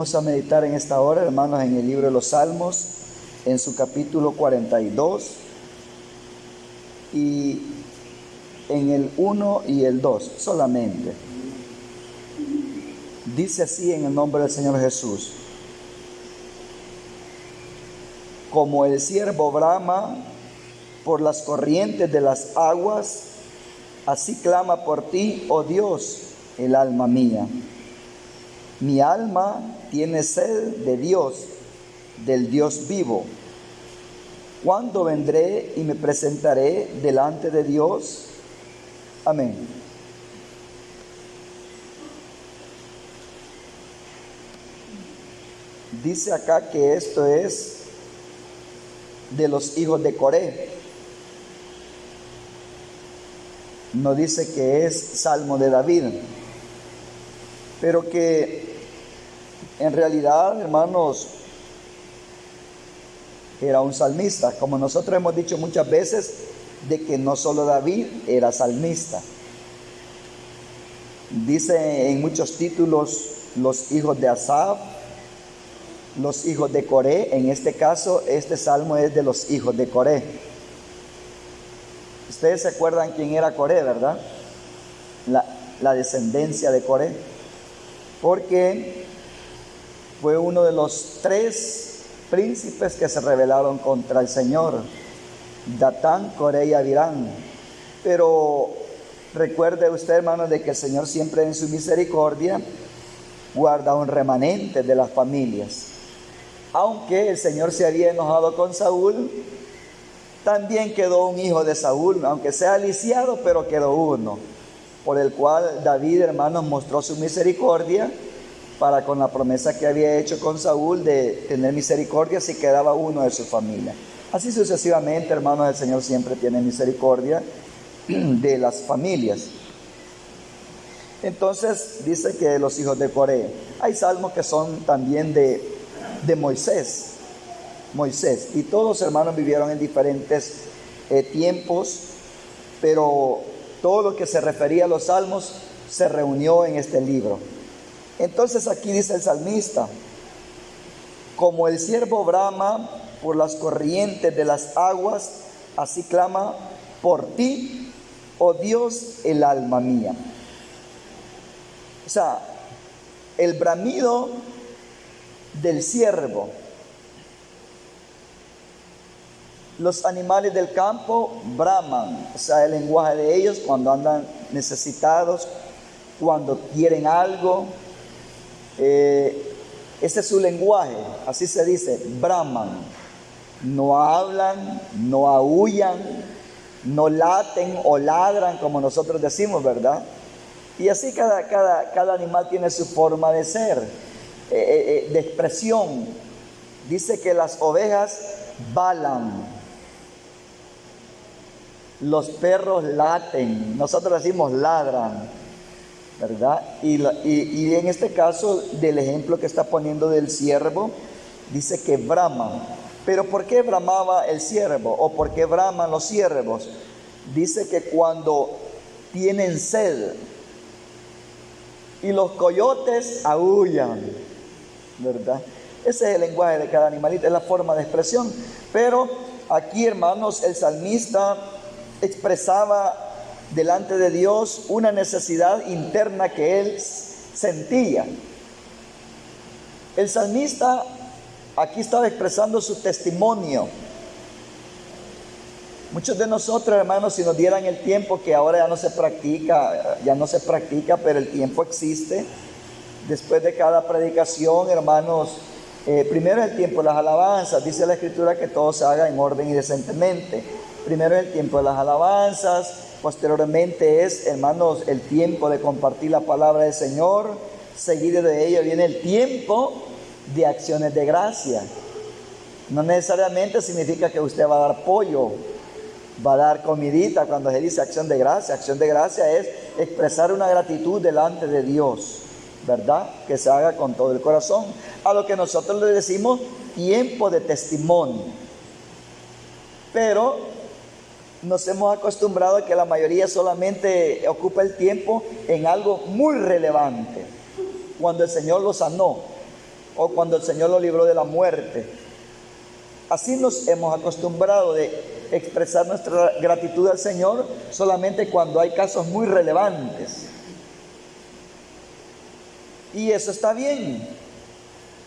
Vamos a meditar en esta hora, hermanos, en el libro de los Salmos, en su capítulo 42 y en el 1 y el 2 solamente. Dice así en el nombre del Señor Jesús: como el ciervo brama por las corrientes de las aguas, así clama por ti, oh Dios, el alma mía. Mi alma tiene sed de Dios, del Dios vivo. ¿Cuándo vendré y me presentaré delante de Dios? Amén. Dice acá que esto es de los hijos de Coré. No dice que es Salmo de David, pero que en realidad, hermanos, era un salmista. Como nosotros hemos dicho muchas veces, de que no solo David era salmista. Dice en muchos títulos los hijos de Asaf, los hijos de Coré. En este caso, este salmo es de los hijos de Coré. Ustedes se acuerdan quién era Coré, ¿verdad? La descendencia de Coré. Porque fue uno de los 3 príncipes que se rebelaron contra el Señor: Datán, Coré y Abirán. Pero recuerde usted, hermano, de que el Señor siempre en su misericordia guarda un remanente de las familias. Aunque el Señor se había enojado con Saúl, también quedó un hijo de Saúl, aunque sea lisiado, pero quedó uno, por el cual David, hermanos, mostró su misericordia para con la promesa que había hecho con Saúl de tener misericordia si quedaba uno de su familia. Así sucesivamente, hermanos, el Señor siempre tiene misericordia de las familias. Entonces dice que los hijos de Coré. Hay salmos que son también de Moisés, y todos, hermanos, vivieron en diferentes tiempos, pero todo lo que se refería a los salmos se reunió en este libro. Entonces aquí dice el salmista: como el ciervo brama por las corrientes de las aguas, así clama por ti, oh Dios, el alma mía. O sea, el bramido del ciervo. Los animales del campo braman, o sea, el lenguaje de ellos cuando andan necesitados, cuando quieren algo. Ese es su lenguaje, así se dice, braman. No hablan, no aúllan, no laten o ladran como nosotros decimos, ¿verdad? Y así cada animal tiene su forma de ser, de expresión. Dice que las ovejas balan, los perros laten, nosotros decimos ladran, ¿verdad? Y en este caso, del ejemplo que está poniendo del ciervo, dice que brama. Pero ¿por qué bramaba el ciervo? ¿O por qué braman los ciervos? Dice que cuando tienen sed. Y los coyotes aúllan, ¿verdad? Ese es el lenguaje de cada animalito, es la forma de expresión. Pero aquí, hermanos, el salmista expresaba delante de Dios una necesidad interna que él sentía. El salmista aquí estaba expresando su testimonio. Muchos de nosotros, hermanos, si nos dieran el tiempo, que ahora ya no se practica, pero el tiempo existe. Después de cada predicación, hermanos, primero es el tiempo de las alabanzas. Dice la Escritura que todo se haga en orden y decentemente. Primero es el tiempo de las alabanzas. Posteriormente es, hermanos, el tiempo de compartir la palabra del Señor. Seguido de ello viene el tiempo de acciones de gracia. No necesariamente significa que usted va a dar pollo, va a dar comidita cuando se dice acción de gracia. Acción de gracia es expresar una gratitud delante de Dios, ¿verdad? Que se haga con todo el corazón. A lo que nosotros le decimos tiempo de testimonio. Pero nos hemos acostumbrado a que la mayoría solamente ocupa el tiempo en algo muy relevante. Cuando el Señor lo sanó, o cuando el Señor lo libró de la muerte. Así nos hemos acostumbrado de expresar nuestra gratitud al Señor solamente cuando hay casos muy relevantes. Y eso está bien.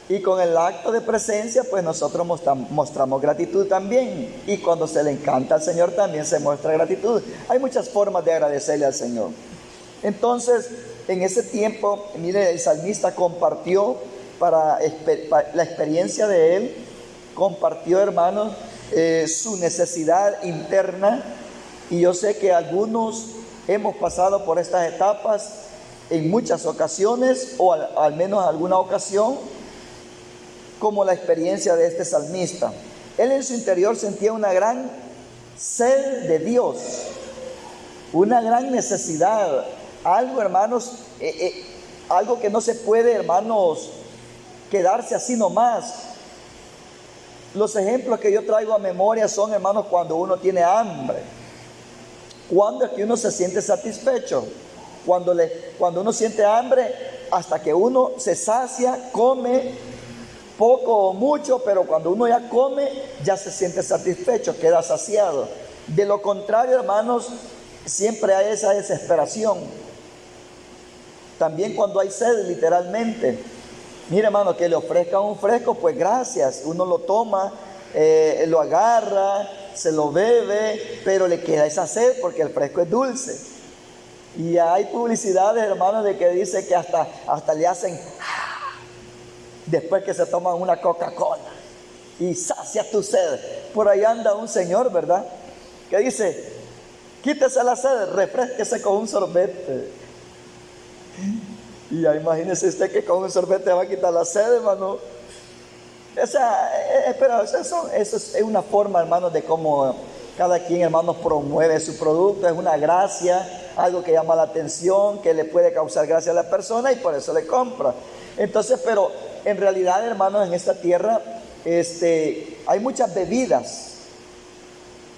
Y con el acto de presencia, pues nosotros mostramos gratitud también. Y cuando se le encanta al Señor también se muestra gratitud. Hay muchas formas de agradecerle al Señor. Entonces, en ese tiempo, mire, el salmista compartió para la experiencia de él, compartió, hermanos, su necesidad interna. Y yo sé que algunos hemos pasado por estas etapas en muchas ocasiones, o al menos en alguna ocasión, como la experiencia de este salmista. Él en su interior sentía una gran sed de Dios, una gran necesidad, algo, hermanos, algo que no se puede, hermanos, quedarse así nomás. Los ejemplos que yo traigo a memoria son, hermanos, cuando uno tiene hambre. ¿Cuándo es que uno se siente satisfecho? Cuando uno siente hambre, hasta que uno se sacia, come poco o mucho, pero cuando uno ya come, ya se siente satisfecho, queda saciado. De lo contrario, hermanos, siempre hay esa desesperación. También cuando hay sed, literalmente. Mire, hermano, que le ofrezcan un fresco, pues gracias. Uno lo toma, lo agarra, se lo bebe, pero le queda esa sed porque el fresco es dulce. Y hay publicidades, hermanos, de que dice que hasta le hacen después que se toman una Coca-Cola y sacia tu sed. Por ahí anda un señor, ¿verdad?, que dice: quítese la sed, refresquese con un sorbete. Y ya imagínese usted que con un sorbete va a quitar la sed, hermano. O sea, pero eso es una forma, hermanos, de cómo cada quien, hermanos, promueve su producto. Es una gracia, algo que llama la atención, que le puede causar gracia a la persona, y por eso le compra. Entonces, pero en realidad, hermanos, en esta tierra hay muchas bebidas.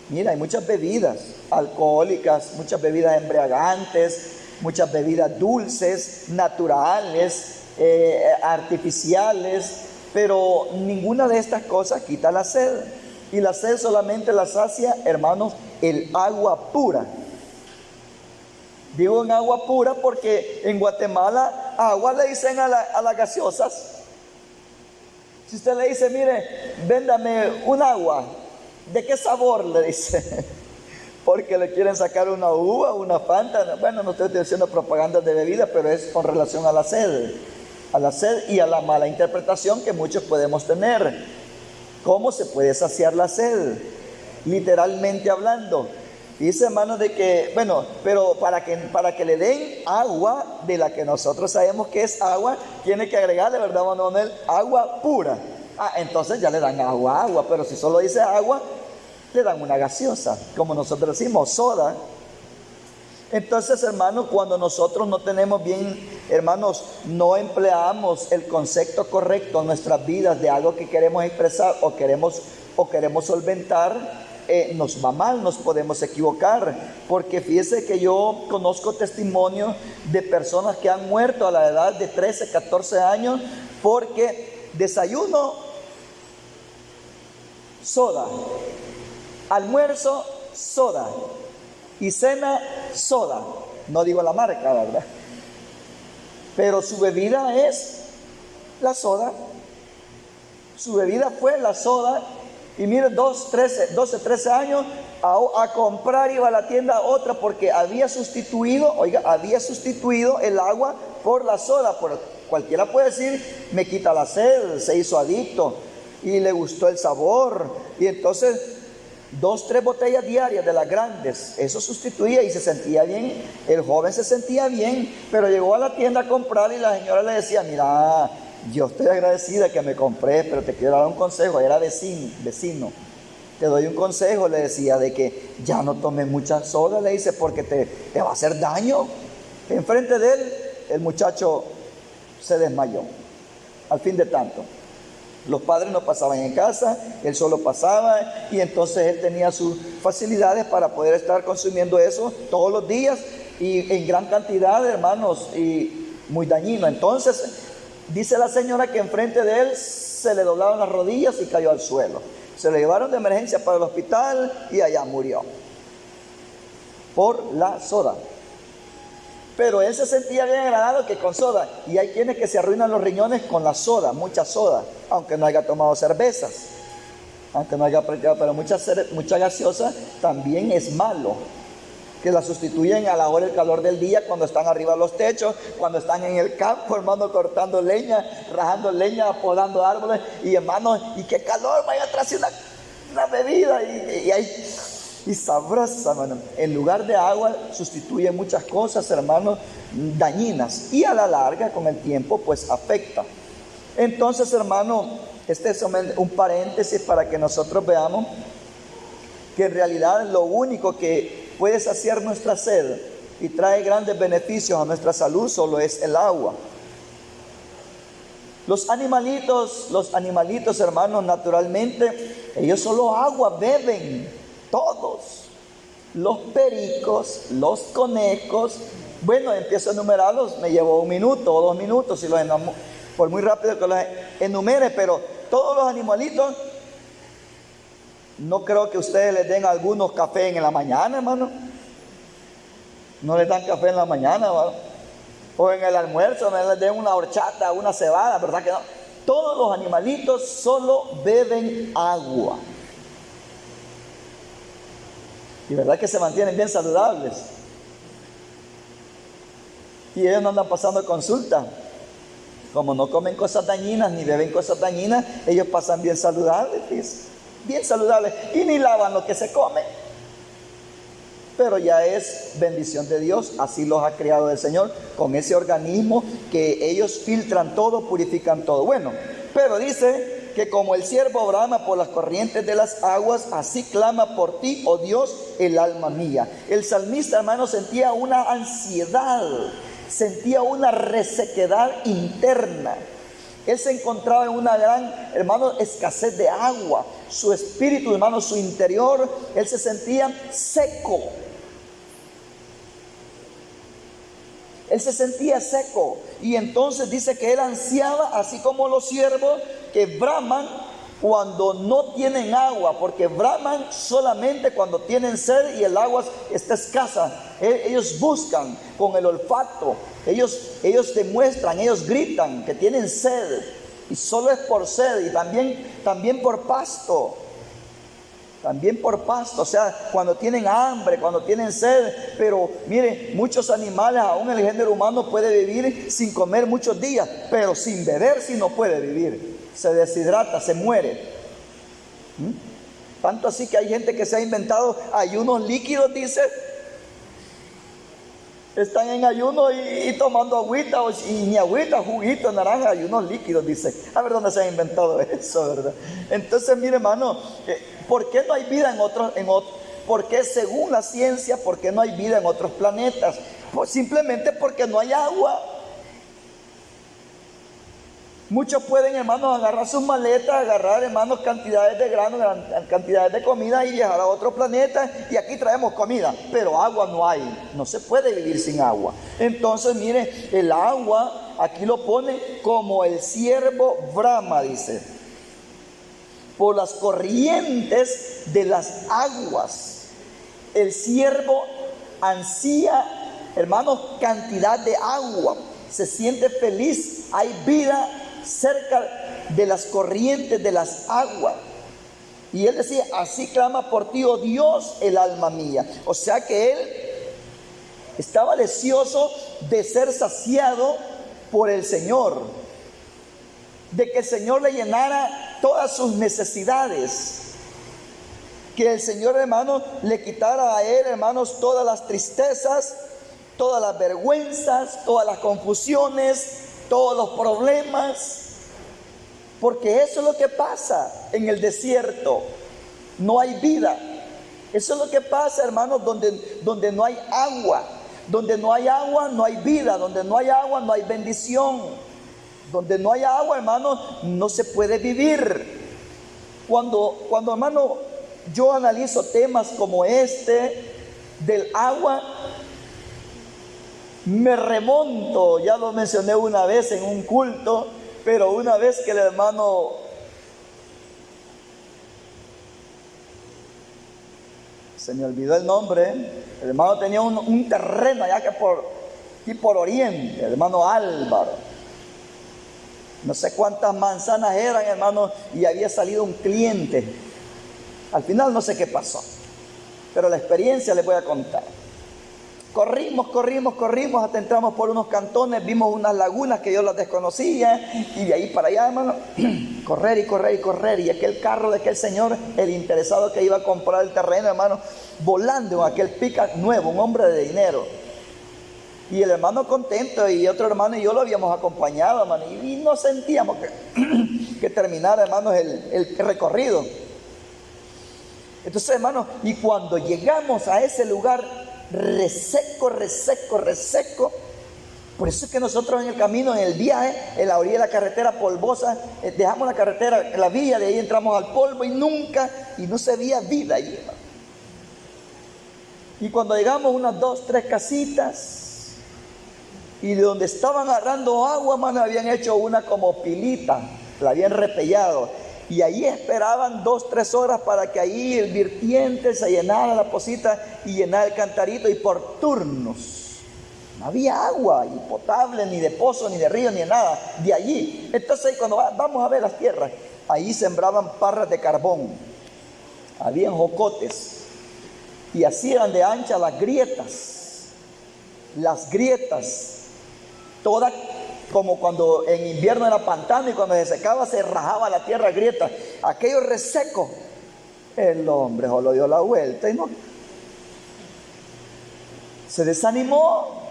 Mira, hay muchas bebidas alcohólicas, muchas bebidas embriagantes, muchas bebidas dulces, naturales, artificiales, pero ninguna de estas cosas quita la sed. Y la sed solamente la sacia, hermanos, el agua pura. Digo en agua pura porque en Guatemala agua le dicen a las gaseosas. Si usted le dice: mire, véndame un agua, ¿de qué sabor?, le dice, porque le quieren sacar una uva, una Fanta. Bueno, no estoy haciendo propaganda de bebida, pero es con relación a la sed y a la mala interpretación que muchos podemos tener. ¿Cómo se puede saciar la sed? Literalmente hablando. Dice, hermanos, de que, bueno, pero para que le den agua de la que nosotros sabemos que es agua, tiene que agregarle, ¿verdad, Manuel?, agua pura. Entonces ya le dan agua, pero si solo dice agua, le dan una gaseosa, como nosotros decimos, soda. Entonces, hermanos, cuando nosotros no tenemos bien, hermanos, no empleamos el concepto correcto en nuestras vidas de algo que queremos expresar o queremos solventar, nos va mal, nos podemos equivocar. Porque fíjese que yo conozco testimonios de personas que han muerto a la edad de 13, 14 años porque desayuno, soda, almuerzo, soda, y cena, soda. No digo la marca, ¿verdad?, pero su bebida es la soda. Su bebida fue la soda. Y miren, 12, 13 años a comprar, iba a la tienda otra porque había sustituido el agua por la soda. Por cualquiera puede decir: me quita la sed, se hizo adicto y le gustó el sabor. Y entonces 2, 3 botellas diarias de las grandes, eso sustituía y se sentía bien. El joven se sentía bien, pero llegó a la tienda a comprar y la señora le decía: mira, yo estoy agradecida que me compré, pero te quiero dar un consejo. Era vecino. Te doy un consejo, le decía, de que ya no tomes mucha soda, le dice, porque te va a hacer daño. Enfrente de él, el muchacho se desmayó. Al fin de tanto, los padres no pasaban en casa, él solo pasaba, y entonces él tenía sus facilidades para poder estar consumiendo eso todos los días y en gran cantidad, hermanos, y muy dañino. Entonces, Dice la señora que enfrente de él se le doblaron las rodillas y cayó al suelo. Se lo llevaron de emergencia para el hospital y allá murió por la soda. Pero él se sentía bien agradado que con soda. Y hay quienes que se arruinan los riñones con la soda, mucha soda, aunque no haya tomado cervezas, aunque no haya practicado, pero mucha gaseosa también es malo, que la sustituyen a la hora del calor del día, cuando están arriba de los techos, cuando están en el campo, hermano, cortando leña, rajando leña, podando árboles, y hermano, y qué calor, vaya a traerse una bebida, y sabrosa, hermano. En lugar de agua, sustituye muchas cosas, hermano, dañinas, y a la larga, con el tiempo, pues afecta. Entonces, hermano, este es un paréntesis para que nosotros veamos que en realidad lo único que puede saciar nuestra sed y trae grandes beneficios a nuestra salud solo es el agua. Los animalitos, hermanos, naturalmente, ellos solo agua beben, todos. Los pericos, los conejos, bueno, empiezo a enumerarlos, me llevó 1 minuto o 2 minutos, si por muy rápido que los enumere, pero todos los animalitos, no creo que ustedes les den a algunos café en la mañana, hermano. No les dan café en la mañana, hermano. O en el almuerzo, no les den una horchata, una cebada, ¿verdad que no? Todos los animalitos solo beben agua. Y verdad que se mantienen bien saludables. Y ellos no andan pasando consulta. Como no comen cosas dañinas ni beben cosas dañinas, ellos pasan bien saludables, fíjense. Bien saludables, y ni lavan lo que se come. Pero ya es bendición de Dios, así los ha creado el Señor, con ese organismo que ellos filtran todo, purifican todo. Bueno, pero dice que como el ciervo brama por las corrientes de las aguas, así clama por ti, oh Dios, el alma mía. El salmista, hermano, sentía una ansiedad, sentía una resequedad interna. Él se encontraba en una gran, hermano, escasez de agua. Su espíritu, hermano, su interior, él se sentía seco. Él se sentía seco. Y entonces dice que él ansiaba, así como los ciervos que braman cuando no tienen agua, porque braman solamente cuando tienen sed y el agua está escasa. Ellos buscan con el olfato, ellos demuestran, ellos gritan que tienen sed, y solo es por sed, y también por pasto. También por pasto, o sea, cuando tienen hambre, cuando tienen sed. Pero mire, muchos animales, aún el género humano puede vivir sin comer muchos días, pero sin beber sí no puede vivir. Se deshidrata, se muere. Tanto así que hay gente que se ha inventado ayunos líquidos, dice. Están en ayuno y tomando agüita, y ni agüita, juguito, naranja, ayunos líquidos, dice. A ver dónde se ha inventado eso, ¿verdad? Entonces, mire, hermano, ¿por qué no hay vida en otros? ¿Por qué, según la ciencia, por qué no hay vida en otros planetas? Pues simplemente porque no hay agua. Muchos pueden, hermanos, agarrar sus maletas, agarrar, hermanos, cantidades de granos, cantidades de comida y viajar a otro planeta, y aquí traemos comida, pero agua no hay, no se puede vivir sin agua. Entonces, mire, el agua, aquí lo pone como el ciervo brama, dice, por las corrientes de las aguas. El ciervo ansía, hermanos, cantidad de agua, se siente feliz, hay vida cerca de las corrientes de las aguas. Y él decía, así clama por ti, oh Dios, el alma mía. O sea que él estaba deseoso de ser saciado por el Señor, de que el Señor le llenara todas sus necesidades, que el Señor, hermano, le quitara a él, hermanos, todas las tristezas, todas las vergüenzas, todas las confusiones, todos los problemas, porque eso es lo que pasa en el desierto. No hay vida. Eso es lo que pasa, hermanos, donde no hay agua. Donde no hay agua, no hay vida. Donde no hay agua, no hay bendición. Donde no hay agua, hermanos, no se puede vivir. Cuando, hermano, yo analizo temas como este del agua, Me remonto, ya lo mencioné una vez en un culto, pero una vez que el hermano se me olvidó el nombre, el hermano tenía un terreno allá que por Oriente, el hermano Álvaro, no sé cuántas manzanas eran, hermano, y había salido un cliente. Al final no sé qué pasó, pero la experiencia les voy a contar. Corrimos, hasta entramos por unos cantones, vimos unas lagunas que yo las desconocía, y de ahí para allá, hermano, correr, y aquel carro de aquel señor, el interesado que iba a comprar el terreno, hermano, volando en aquel pick-up nuevo, un hombre de dinero, y el hermano contento, y otro hermano y yo lo habíamos acompañado, hermano, y no sentíamos que terminara, hermano, el recorrido. Entonces, hermano, y cuando llegamos a ese lugar reseco, por eso es que nosotros en el camino, en el viaje, en la orilla de la carretera polvosa, dejamos la carretera, la vía, de ahí entramos al polvo y no se veía vida allí, hermano. Y cuando llegamos unas 2, 3 casitas, y de donde estaban agarrando agua, hermano, habían hecho una como pilita, la habían repellado. Y ahí esperaban 2, 3 horas para que ahí el virtiente se llenara la pocita y llenara el cantarito, y por turnos. No había agua y potable, ni de pozo, ni de río, ni de nada, de allí. Entonces cuando vamos a ver las tierras, ahí sembraban parras de carbón, habían jocotes, y así eran de ancha las grietas, todas como cuando en invierno era pantano y cuando se secaba se rajaba la tierra grieta, aquello reseco. El hombre solo dio la vuelta y no se desanimó.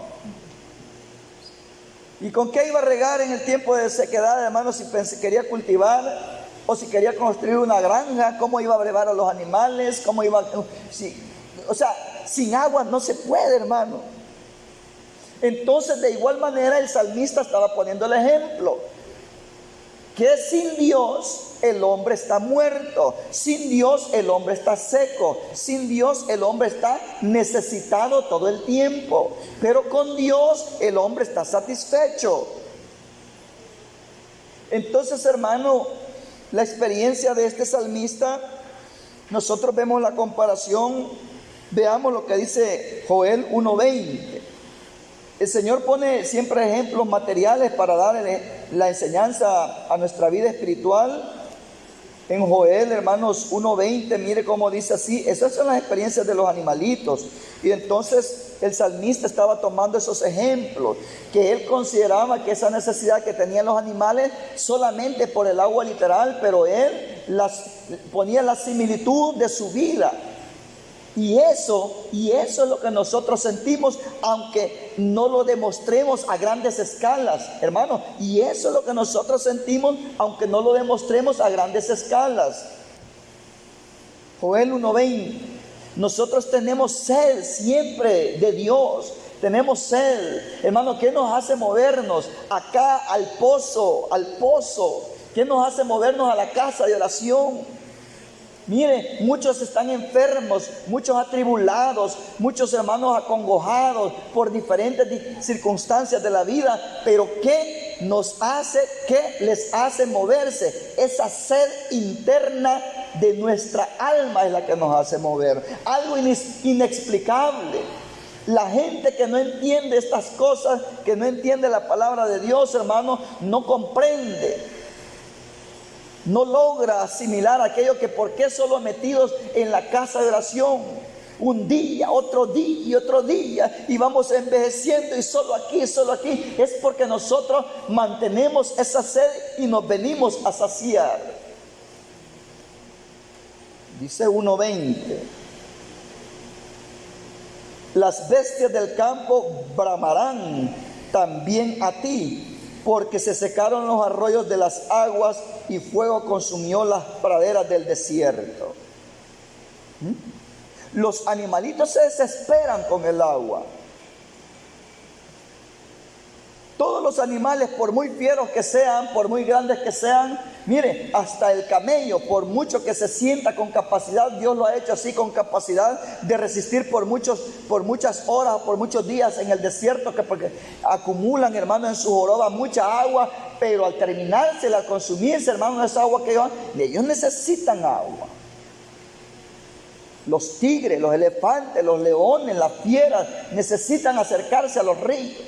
¿Y con qué iba a regar en el tiempo de sequedad, hermano? Si quería cultivar o si quería construir una granja, ¿cómo iba a brevar a los animales? O sea, sin agua no se puede, hermano. Entonces, de igual manera, el salmista estaba poniendo el ejemplo, que sin Dios el hombre está muerto, sin Dios el hombre está seco, sin Dios el hombre está necesitado todo el tiempo, pero con Dios el hombre está satisfecho. Entonces, hermano, la experiencia de este salmista, nosotros vemos la comparación, veamos lo que dice Joel 1:20. El Señor pone siempre ejemplos materiales para darle la enseñanza a nuestra vida espiritual. En Joel, hermanos, 1:20, mire cómo dice así. Esas son las experiencias de los animalitos. Y entonces el salmista estaba tomando esos ejemplos, que él consideraba que esa necesidad que tenían los animales solamente por el agua literal, pero él ponía la similitud de su vida. Y eso es lo que nosotros sentimos, aunque no lo demostremos a grandes escalas, hermano. Y eso es lo que nosotros sentimos, aunque no lo demostremos a grandes escalas. Joel 1:20. Nosotros tenemos sed siempre de Dios. Tenemos sed, hermano. ¿Qué nos hace movernos acá al pozo? ¿Qué nos hace movernos a la casa de oración? Mire, muchos están enfermos, muchos atribulados, muchos hermanos acongojados por diferentes circunstancias de la vida, pero ¿qué les hace moverse? Esa sed interna de nuestra alma es la que nos hace mover, algo inexplicable. La gente que no entiende estas cosas, que no entiende la palabra de Dios, hermano, no comprende. No logra asimilar aquello que por qué solo metidos en la casa de oración, un día, otro día y otro día, y vamos envejeciendo y solo aquí, es porque nosotros mantenemos esa sed y nos venimos a saciar. Dice 1:20, las bestias del campo bramarán también a ti, porque se secaron los arroyos de las aguas y fuego consumió las praderas del desierto. Los animalitos se desesperan con el agua. Todos los animales, por muy fieros que sean, por muy grandes que sean, Mire, hasta el camello, por mucho que se sienta con capacidad, Dios lo ha hecho así, con capacidad de resistir por muchas horas, por muchos días en el desierto, porque acumulan, hermano, en su joroba mucha agua, pero al terminarse, al consumirse, hermano, esa agua que ellos necesitan agua. Los tigres, los elefantes, los leones, las fieras necesitan acercarse a los ríos.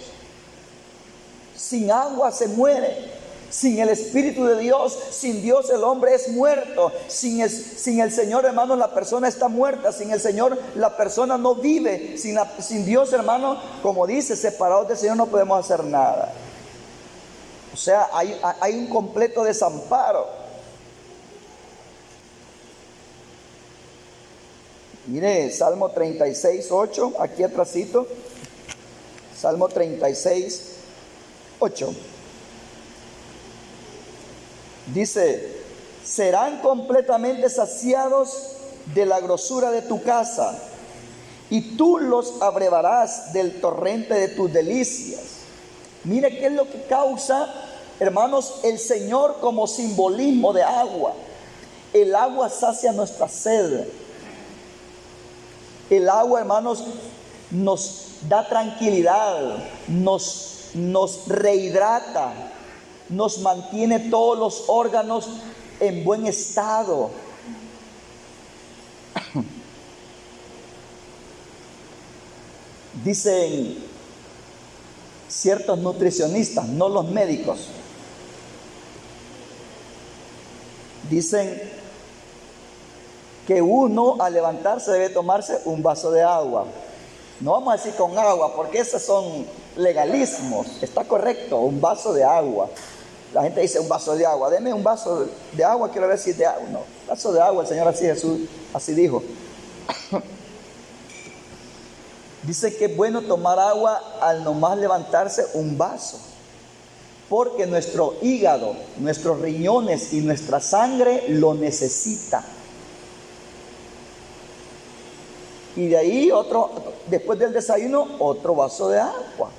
Sin agua se muere. Sin el Espíritu de Dios, sin Dios el hombre es muerto. Sin el Señor, hermano, la persona está muerta. Sin el Señor la persona no vive. Sin Dios, hermano, como dice, separados del Señor no podemos hacer nada. O sea, hay un completo desamparo. Mire, Salmo 36, 8, aquí atrásito. Salmo 36, 8. Dice, serán completamente saciados de la grosura de tu casa, y tú los abrevarás del torrente de tus delicias. Mire qué es lo que causa, hermanos, el Señor como simbolismo de agua. El agua sacia nuestra sed. El agua, hermanos, nos da tranquilidad, nos rehidrata, nos mantiene todos los órganos en buen estado. Dicen ciertos nutricionistas, no los médicos, dicen que uno al levantarse debe tomarse un vaso de agua. No vamos a decir con agua, porque esos son legalismos. Está correcto, un vaso de agua. La gente dice un vaso de agua. Deme un vaso de agua, quiero ver si es de agua. No, vaso de agua, el Señor así, Jesús así dijo. Dice que es bueno tomar agua al nomás levantarse un vaso, porque nuestro hígado, nuestros riñones y nuestra sangre lo necesita. Y de ahí después del desayuno, otro vaso de agua.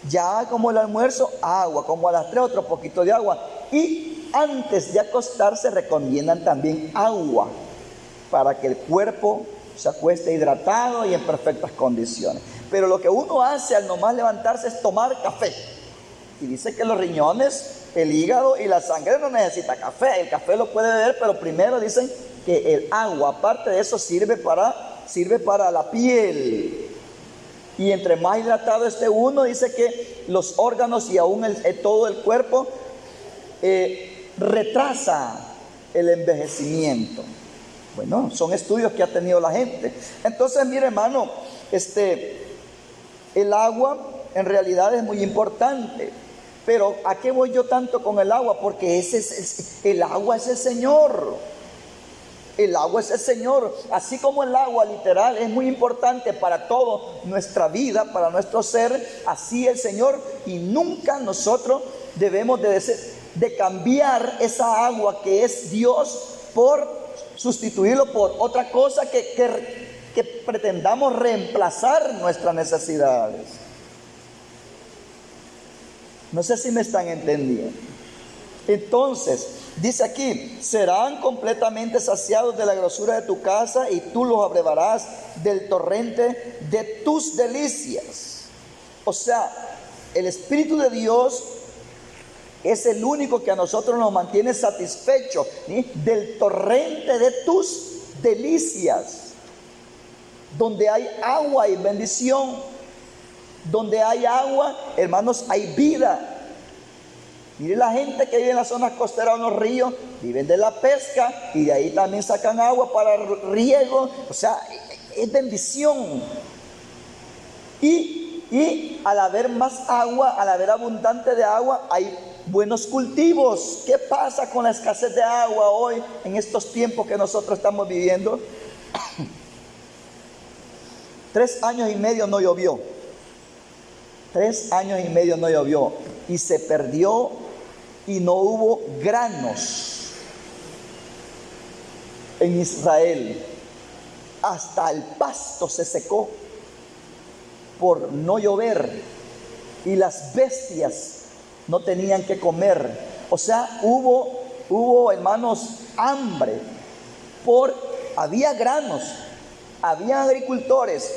Ya como el almuerzo, agua. Como a las 3, otro poquito de agua. Y antes de acostarse recomiendan también agua, para que el cuerpo se acueste hidratado y en perfectas condiciones. Pero lo que uno hace al nomás levantarse es tomar café. Y dice que los riñones, el hígado y la sangre no necesitan café. El café lo puede beber, pero primero dicen que el agua, aparte de eso, sirve para la piel. Y entre más hidratado esté uno, dice que los órganos y aún todo el cuerpo retrasa el envejecimiento. Bueno, son estudios que ha tenido la gente. Entonces, mire, hermano, el agua en realidad es muy importante. Pero ¿a qué voy yo tanto con el agua? Porque el agua es el Señor. El agua es el Señor. Así como el agua literal es muy importante para toda nuestra vida, para nuestro ser, así el Señor. Y nunca nosotros debemos de cambiar esa agua que es Dios por sustituirlo por otra cosa que pretendamos reemplazar nuestras necesidades. No sé si me están entendiendo. Entonces, dice aquí, serán completamente saciados de la grosura de tu casa, y tú los abrevarás del torrente de tus delicias. O sea, el Espíritu de Dios es el único que a nosotros nos mantiene satisfechos, ¿sí? Del torrente de tus delicias. Donde hay agua y bendición. Donde hay agua, hermanos, hay vida. Mire la gente que vive en las zonas costeras, en los ríos, viven de la pesca y de ahí también sacan agua para riego. O sea, es bendición. Y al haber más agua, al haber abundante de agua, hay buenos cultivos. ¿Qué pasa con la escasez de agua hoy en estos tiempos que nosotros estamos viviendo? 3 años y medio no llovió. 3 años y medio no llovió y se perdió y no hubo granos en Israel. Hasta el pasto se secó por no llover y las bestias no tenían que comer. O sea, hubo hubo, hermanos, hambre, había granos, había agricultores,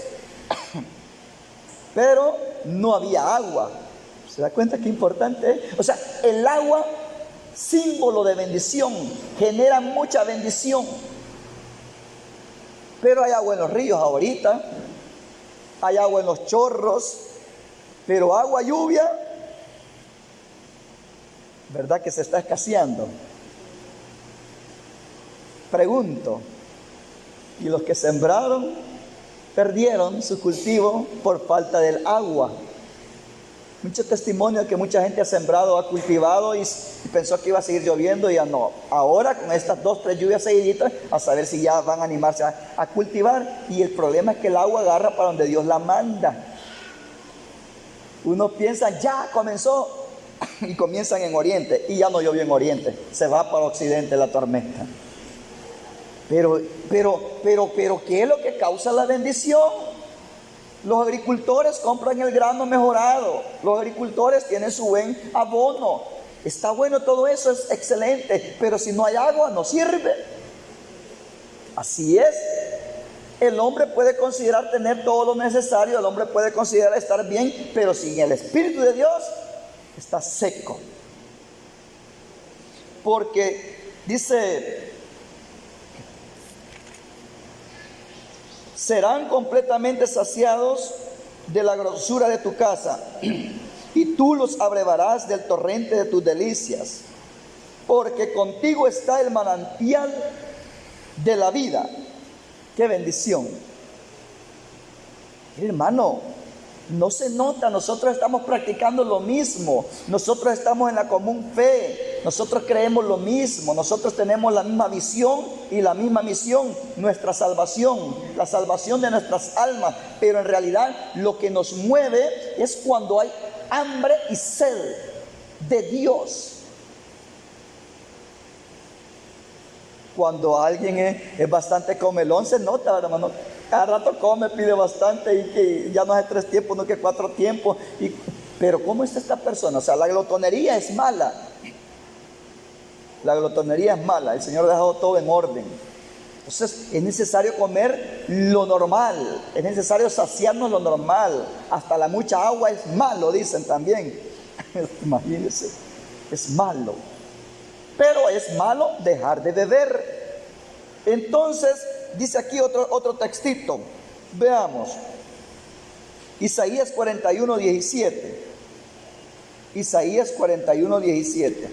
pero no había agua. ¿Se da cuenta qué importante es? O sea, el agua, símbolo de bendición, genera mucha bendición. Pero hay agua en los ríos ahorita, hay agua en los chorros, pero agua, lluvia, ¿verdad que se está escaseando? Pregunto, ¿y los que sembraron perdieron su cultivo por falta del agua? Mucho testimonio que mucha gente ha sembrado, ha cultivado y pensó que iba a seguir lloviendo y ya no. Ahora con estas 2, 3 lluvias seguiditas, a saber si ya van a animarse a cultivar. Y el problema es que el agua agarra para donde Dios la manda. Uno piensa, ya comenzó, y comienzan en Oriente, y ya no llovió en Oriente, se va para Occidente la tormenta. Pero, ¿qué es lo que causa la bendición? Los agricultores compran el grano mejorado, los agricultores tienen su buen abono. Está bueno todo eso, es excelente, pero si no hay agua no sirve. Así es. El hombre puede considerar tener todo lo necesario, el hombre puede considerar estar bien, pero sin el Espíritu de Dios está seco. Porque dice, serán completamente saciados de la grosura de tu casa, y tú los abrevarás del torrente de tus delicias, porque contigo está el manantial de la vida. ¡Qué bendición! Hermano, no se nota, nosotros estamos practicando lo mismo, nosotros estamos en la común fe, nosotros creemos lo mismo, nosotros tenemos la misma visión y la misma misión, nuestra salvación, la salvación de nuestras almas, pero en realidad lo que nos mueve es cuando hay hambre y sed de Dios. Cuando alguien es bastante comelón, se nota, hermano. Cada rato come, pide bastante y que ya no hace 3 tiempos, no que 4 tiempos. Pero ¿cómo está esta persona? O sea, la glotonería es mala. La glotonería es mala. El Señor ha dejado todo en orden. Entonces es necesario comer lo normal. Es necesario saciarnos lo normal. Hasta la mucha agua es malo, dicen también. Imagínense, es malo. Pero es malo dejar de beber. Entonces, dice aquí otro textito. Veamos. Isaías 41, 17. Isaías 41, 17.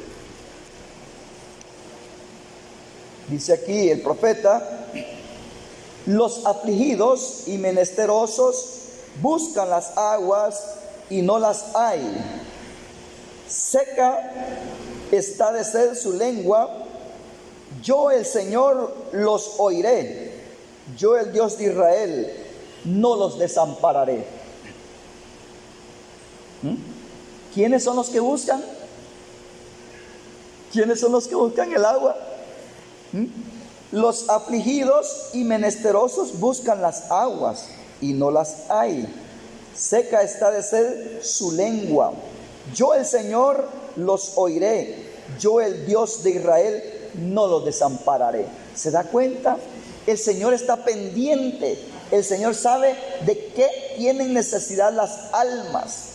Dice aquí el profeta: los afligidos y menesterosos buscan las aguas y no las hay. Seca está de sed su lengua. Yo el Señor los oiré. Yo el Dios de Israel no los desampararé. ¿Quiénes son los que buscan? ¿Quiénes son los que buscan el agua? Los afligidos y menesterosos buscan las aguas y no las hay. Seca está de sed su lengua. Yo el Señor los oiré. Yo el Dios de Israel no los desampararé. ¿Se da cuenta? El Señor está pendiente. El Señor sabe de qué tienen necesidad las almas.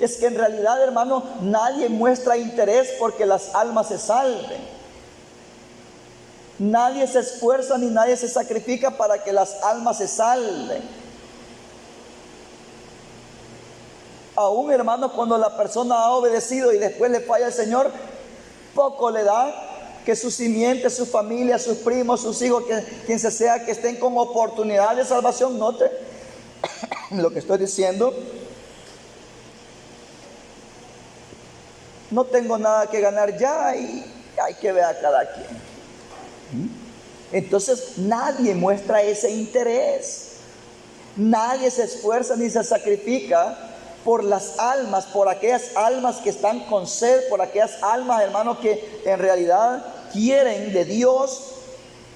Es que en realidad, hermano, nadie muestra interés porque las almas se salven. Nadie se esfuerza ni nadie se sacrifica para que las almas se salven. Aún, hermano, cuando la persona ha obedecido y después le falla al Señor, poco le da que su simiente, su familia, sus primos, sus hijos, quien se sea, que estén con oportunidad de salvación. Note lo que estoy diciendo. No tengo nada que ganar ya y hay que ver a cada quien. Entonces nadie muestra ese interés. Nadie se esfuerza ni se sacrifica por las almas, por aquellas almas que están con sed, por aquellas almas, hermanos, que en realidad quieren de Dios,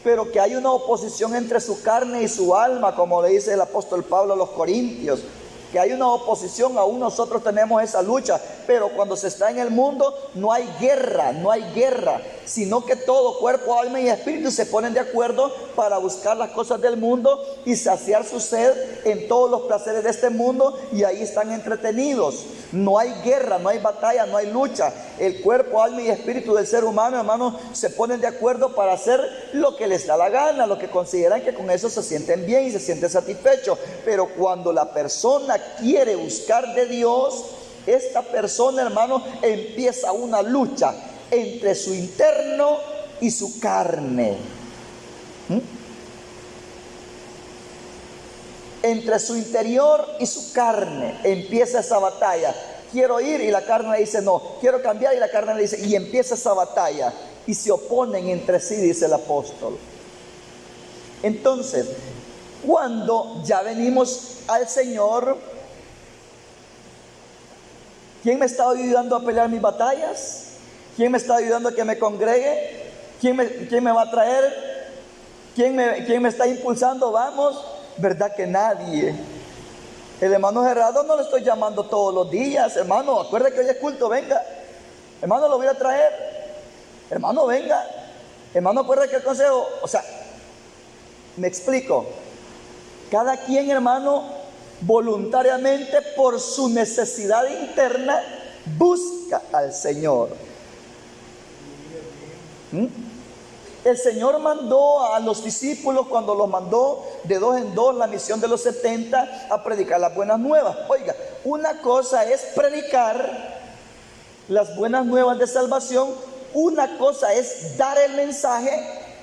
pero que hay una oposición entre su carne y su alma, como le dice el apóstol Pablo a los Corintios. que hay una oposición, aún nosotros tenemos esa lucha, pero cuando se está en el mundo no hay guerra, sino que todo cuerpo, alma y espíritu se ponen de acuerdo para buscar las cosas del mundo y saciar su sed en todos los placeres de este mundo, y ahí están entretenidos. No hay guerra, no hay batalla, no hay lucha. El cuerpo, alma y espíritu del ser humano, hermanos, se ponen de acuerdo para hacer lo que les da la gana, lo que consideran que con eso se sienten bien y se sienten satisfechos. Pero cuando la persona quiere buscar de Dios, esta persona, hermano, empieza una lucha entre su interno y su carne. Entre su interior y su carne empieza esa batalla. Quiero ir y la carne le dice no, quiero cambiar y la carne le dice, y empieza esa batalla y se oponen entre sí, dice el apóstol. Entonces, cuando ya venimos al Señor, ¿quién me está ayudando a pelear mis batallas? ¿Quién me está ayudando a que me congregue? ¿Quién me va a traer? ¿Quién me está impulsando? Vamos. ¿Verdad que nadie? El hermano Gerardo no le estoy llamando todos los días. Hermano, acuérdate que hoy es culto, venga. Hermano, lo voy a traer. Hermano, venga. Hermano, acuérdate que el consejo, o sea, me explico. Cada quien, hermano, voluntariamente por su necesidad interna busca al Señor. El Señor mandó a los discípulos, cuando los mandó de 2 en 2, la misión de los 70, a predicar las buenas nuevas. Oiga, una cosa es predicar las buenas nuevas de salvación, una cosa es dar el mensaje,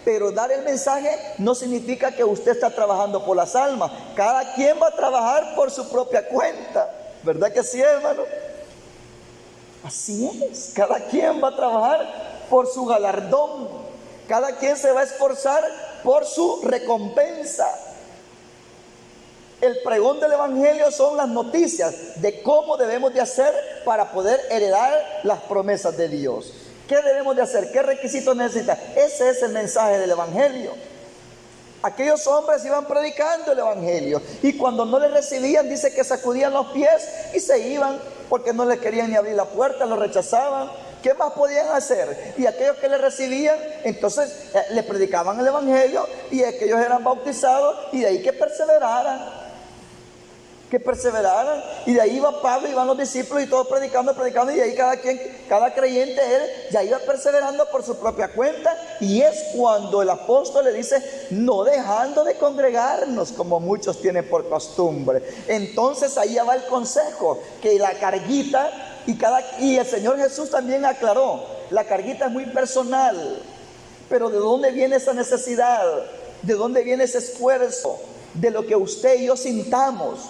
pero dar el mensaje no significa que usted está trabajando por las almas. Cada quien va a trabajar por su propia cuenta, ¿verdad que sí, hermano? Así es, cada quien va a trabajar por su galardón. Cada quien se va a esforzar por su recompensa. El pregón del Evangelio son las noticias de cómo debemos de hacer para poder heredar las promesas de Dios. ¿Qué debemos de hacer? ¿Qué requisitos necesita? Ese es el mensaje del Evangelio. Aquellos hombres iban predicando el Evangelio y cuando no le recibían, dice que sacudían los pies y se iban porque no le querían ni abrir la puerta, lo rechazaban. ¿Qué más podían hacer? Y aquellos que le recibían, entonces le predicaban el Evangelio y aquellos eran bautizados, y de ahí que perseveraran. Y de ahí iba Pablo, iban los discípulos y todos predicando, y de ahí cada creyente, él ya iba perseverando por su propia cuenta. Y es cuando el apóstol le dice, no dejando de congregarnos como muchos tienen por costumbre. Entonces ahí ya va el consejo, que la carguita, y el Señor Jesús también aclaró, la carguita es muy personal, pero ¿de dónde viene esa necesidad? ¿De dónde viene ese esfuerzo? De lo que usted y yo sintamos.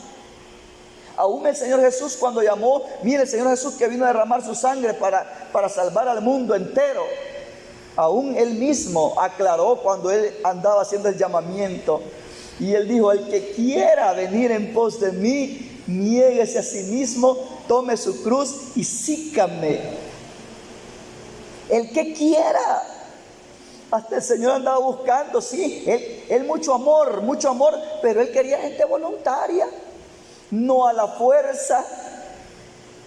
Aún el Señor Jesús, cuando llamó, mire, el Señor Jesús que vino a derramar su sangre para salvar al mundo entero, aún Él mismo aclaró cuando Él andaba haciendo el llamamiento, y Él dijo, el que quiera venir en pos de mí, niéguese a sí mismo, tome su cruz y sígame. El que quiera. Hasta el Señor andaba buscando, sí, él mucho amor, pero Él quería gente voluntaria, no a la fuerza.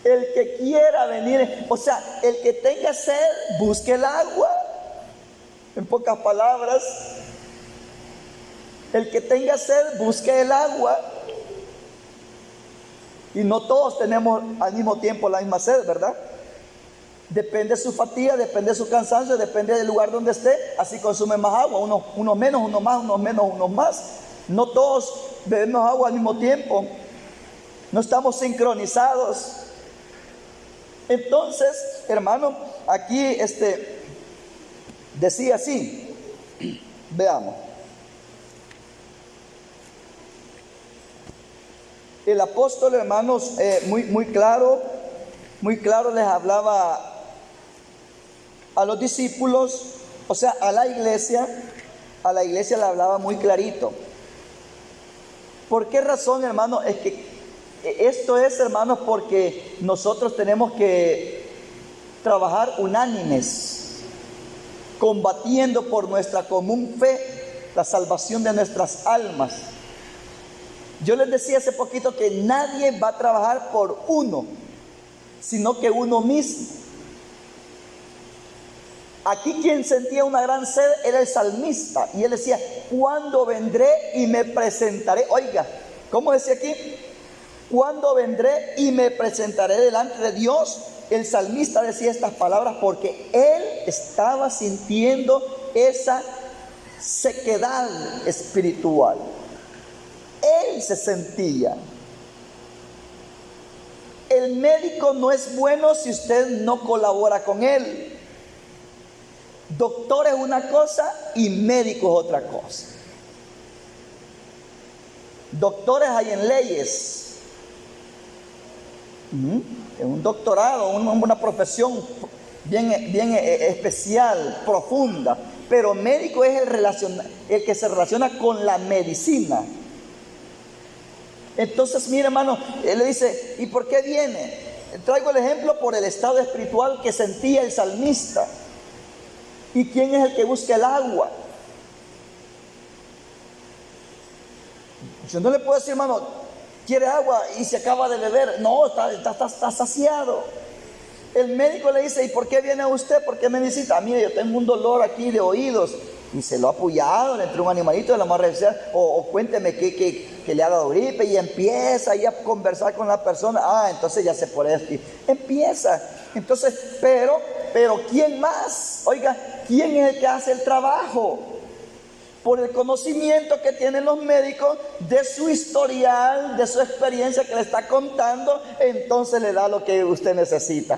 El que quiera venir, o sea, el que tenga sed, busque el agua. En pocas palabras, el que tenga sed, busque el agua. Y no todos tenemos al mismo tiempo la misma sed, ¿verdad? Depende de su fatiga, depende de su cansancio, depende del lugar donde esté, así consume más agua, unos menos, unos más, unos menos, unos más. No todos bebemos agua al mismo tiempo, no estamos sincronizados. Entonces, hermano, aquí decía así, veamos. El apóstol, hermanos, muy claro les hablaba a los discípulos, o sea, a la iglesia le hablaba muy clarito. ¿Por qué razón, hermano? Es que esto es, hermanos, porque nosotros tenemos que trabajar unánimes, combatiendo por nuestra común fe la salvación de nuestras almas. Yo les decía hace poquito que nadie va a trabajar por uno, sino que uno mismo. Aquí quien sentía una gran sed era el salmista, y él decía: ¿cuándo vendré y me presentaré? Oiga, ¿cómo decía aquí? ¿Cuándo vendré y me presentaré delante de Dios? El salmista decía estas palabras porque él estaba sintiendo esa sequedad espiritual. Él se sentía. El médico no es bueno si usted no colabora con él. Doctor es una cosa y médico es otra cosa. Doctores hay en leyes, en un doctorado, una profesión bien especial, profunda. Pero médico es el que se relaciona con la medicina. Entonces, mire, hermano, él le dice: ¿y por qué viene? Traigo el ejemplo por el estado espiritual que sentía el salmista. ¿Y quién es el que busca el agua? Yo no le puedo decir, hermano, quiere agua y se acaba de beber. No, está saciado. El médico le dice: ¿y por qué viene usted? ¿Por qué me visita? Mire, yo tengo un dolor aquí de oídos. Y se lo ha apoyado, le entró un animalito de la más revisar. O cuénteme que le ha dado gripe. Y empieza ahí a conversar con la persona. Entonces ya se puede decir. Empieza. Entonces, pero ¿quién más? Oiga, ¿quién es el que hace el trabajo? Por el conocimiento que tienen los médicos de su historial, de su experiencia que le está contando, entonces le da lo que usted necesita.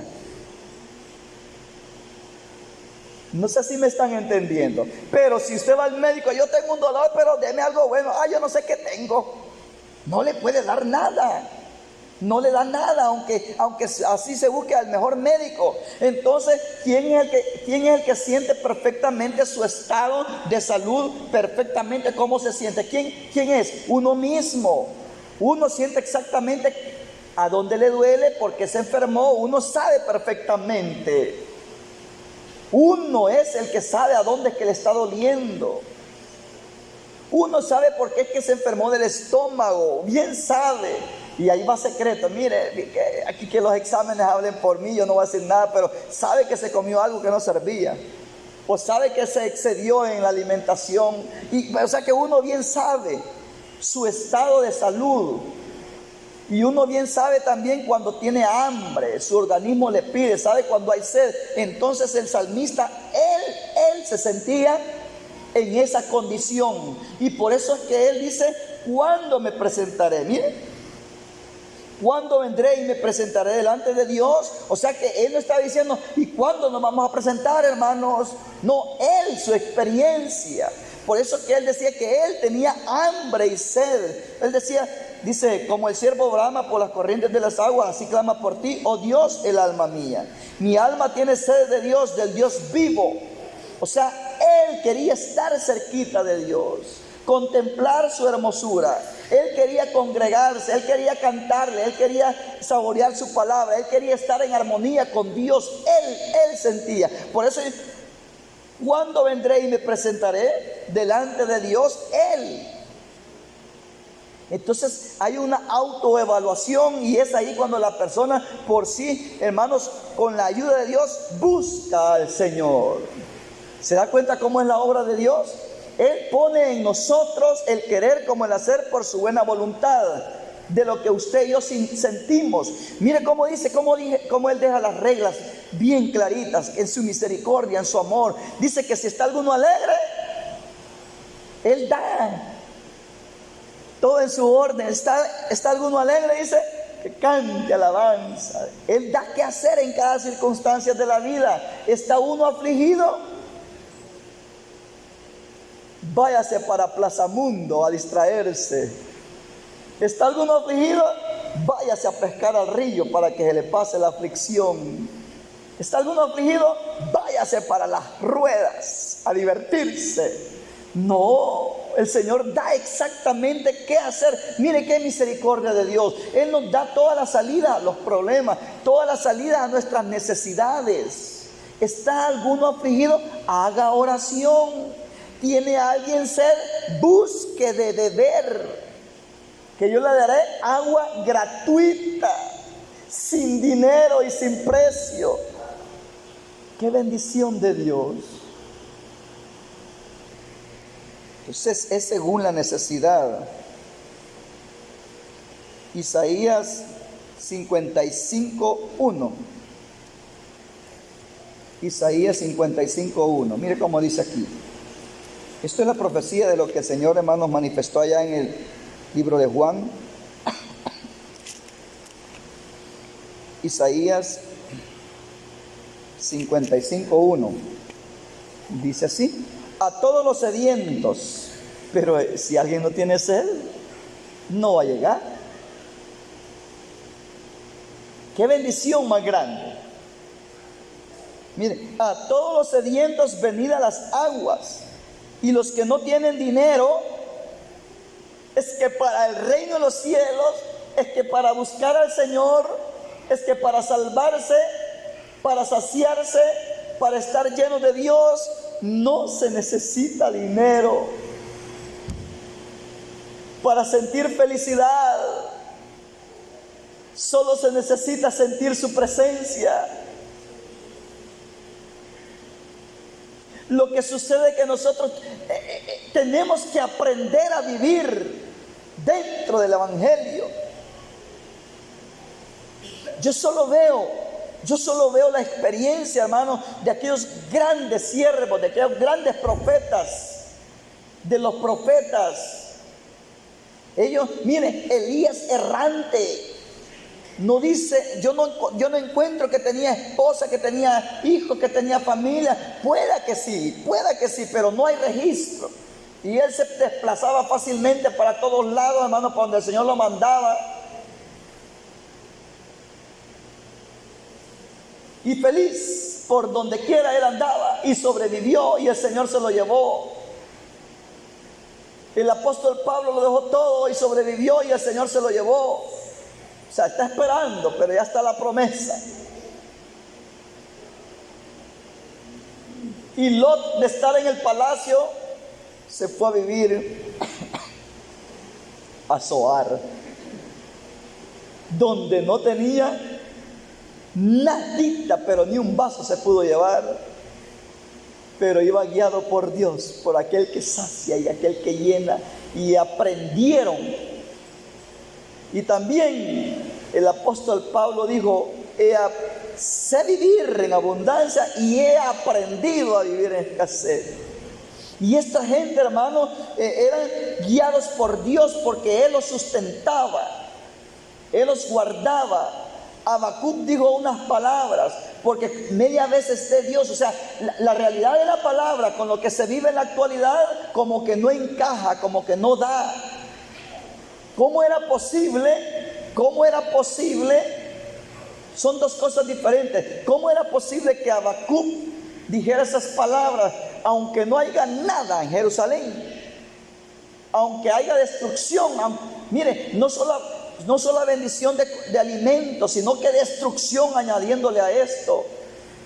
No sé si me están entendiendo. Pero si usted va al médico: yo tengo un dolor, pero deme algo bueno. Yo no sé qué tengo. No le puede dar nada. No le da nada, aunque así se busque al mejor médico. Entonces, ¿quién es el que siente perfectamente su estado de salud? Perfectamente cómo se siente. ¿Quién es? Uno mismo. Uno siente exactamente a dónde le duele, por qué se enfermó. Uno sabe perfectamente. Uno es el que sabe a dónde es que le está doliendo. Uno sabe por qué es que se enfermó del estómago. Bien sabe. Y ahí va secreto. Mire, aquí que los exámenes hablen por mí, yo no voy a decir nada, pero sabe que se comió algo que no servía. O sabe que se excedió en la alimentación. O sea que uno bien sabe su estado de salud. Y uno bien sabe también cuando tiene hambre, su organismo le pide, sabe cuando hay sed. Entonces el salmista, él se sentía en esa condición. Y por eso es que él dice: ¿cuándo me presentaré? Mire, ¿cuándo vendré y me presentaré delante de Dios? O sea que él no está diciendo: ¿y cuándo nos vamos a presentar, hermanos? No, él, su experiencia. Por eso que él decía que él tenía hambre y sed. Él dice: como el siervo brama por las corrientes de las aguas, así clama por ti, oh Dios, el alma mía. Mi alma tiene sed de Dios, del Dios vivo. O sea, él quería estar cerquita de Dios, contemplar su hermosura. Él quería congregarse, él quería cantarle, él quería saborear su palabra, él quería estar en armonía con Dios. Él sentía. Por eso, ¿cuándo vendré y me presentaré delante de Dios? Él. Entonces hay una autoevaluación, y es ahí cuando la persona por sí, hermanos, con la ayuda de Dios, busca al Señor. ¿Se da cuenta cómo es la obra de Dios? Él pone en nosotros el querer como el hacer por su buena voluntad, de lo que usted y yo sentimos. Mire cómo dice, cómo Él deja las reglas bien claritas en su misericordia, en su amor. Dice que si está alguno alegre, Él da todo en su orden. Está alguno alegre, dice, que cante alabanza. Él da qué hacer en cada circunstancia de la vida. Está uno afligido, váyase para Plaza Mundo a distraerse. ¿Está alguno afligido? Váyase a pescar al río para que se le pase la aflicción. ¿Está alguno afligido? Váyase para las ruedas a divertirse. No, el Señor da exactamente qué hacer. Mire qué misericordia de Dios. Él nos da toda la salida a los problemas, toda la salida a nuestras necesidades. ¿Está alguno afligido? Haga oración. ¿Tiene alguien sed? Busque de beber. que yo le daré agua gratuita, sin dinero y sin precio. ¡Qué bendición de Dios! Entonces es según la necesidad. Isaías 55:1. Isaías 55:1. Mire cómo dice aquí. Esto es la profecía de lo que el Señor, hermanos, manifestó allá en el libro de Juan. Isaías 55:1. Dice así: a todos los sedientos. Pero si alguien no tiene sed, no va a llegar. ¡Qué bendición más grande! Mire, a todos los sedientos venid a las aguas, y los que no tienen dinero, es que para el reino de los cielos, es que para buscar al Señor, es que para salvarse, para saciarse, para estar lleno de Dios, no se necesita dinero. Para sentir felicidad, solo se necesita sentir su presencia. Lo que sucede es que nosotros tenemos que aprender a vivir dentro del Evangelio. Yo solo veo la experiencia, hermano, de aquellos grandes siervos, de aquellos grandes profetas, de los profetas. Ellos, miren, Elías errante. No dice, yo no encuentro que tenía esposa, que tenía hijos, que tenía familia. Pueda que sí, pero no hay registro. Y él se desplazaba fácilmente para todos lados, hermano, para donde el Señor lo mandaba. Y feliz por donde quiera él andaba, y sobrevivió, y el Señor se lo llevó. El apóstol Pablo lo dejó todo y sobrevivió, y el Señor se lo llevó. O sea, está esperando, pero ya está la promesa. Y Lot, de estar en el palacio, se fue a vivir a Zoar, donde no tenía nadita, pero ni un vaso se pudo llevar. Pero iba guiado por Dios, por aquel que sacia y aquel que llena. Y aprendieron. Y también el apóstol Pablo dijo: sé vivir en abundancia y he aprendido a vivir en escasez. Y esta gente, hermano, eran guiados por Dios, porque Él los sustentaba, Él los guardaba. Habacuc dijo unas palabras, porque media vez esté Dios. O sea, la realidad de la palabra con lo que se vive en la actualidad como que no encaja, como que no da. ¿Cómo era posible? Son dos cosas diferentes. ¿Cómo era posible que Habacuc dijera esas palabras, aunque no haya nada en Jerusalén, aunque haya destrucción? Mire, no solo bendición de alimentos, sino que destrucción añadiéndole a esto.